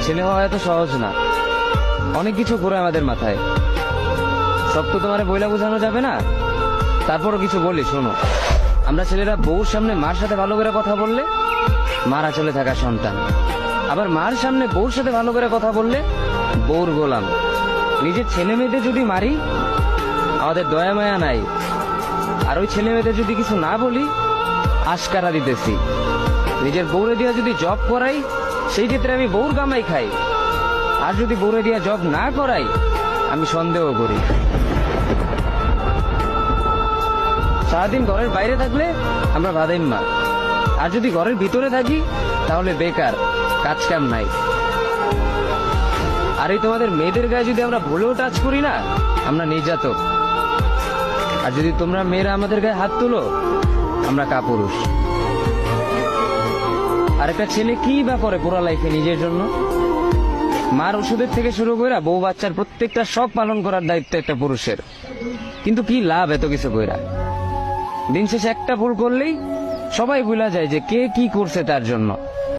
ছেলে হওয়া এত সহজ না, অনেক কিছু ঘুরে আমাদের মাথায়। সব তো তোমার বইলা বোঝানো যাবে না, তারপরও কিছু বলি শোনো। আমরা ছেলেরা বউর সামনে মার সাথে ভালো করে কথা বললে মারা চলে থাকা সন্তান, আবার মার সামনে বউর সাথে ভালো করে কথা বললে বউর গোলাম। নিজের ছেলে মেয়েদের যদি মারি আমাদের দয়া মায়া নাই, আর ওই ছেলে মেয়েদের যদি কিছু না বলি আশকারা দিতেছি। নিজের বউরে দিয়া যদি জব করাই সেই ক্ষেত্রে আমি বউর কামাই খাই, আর যদি বউরে দিয়া জব না করাই আমি সন্দেহ করি। সারাদিন ঘরের বাইরে থাকলে আমরা ভাদাইম্মা, আর যদি ঘরের ভিতরে থাকি তাহলে বেকার, কাজ কাম নাই। আর এই তোমাদের মেয়েদের গায়ে যদি আমরা ভুলেও টাচ করি না আমরা নির্যাতক, আর যদি তোমরা মেয়েরা আমাদের গায়ে হাত তুলো আমরা কাপুরুষ। আর একটা ছেলে কি বা করে পুরো লাইফে নিজের জন্য? মার ওষুধের থেকে শুরু করে বউ বাচ্চার প্রত্যেকটা শখ পালন করার দায়িত্ব একটা পুরুষের। কিন্তু কি লাভ এত কিছু কইরা? দিন শেষে একটা ভুল করলেই সবাই ভুলা যায় যে কে কি করছে তার জন্য।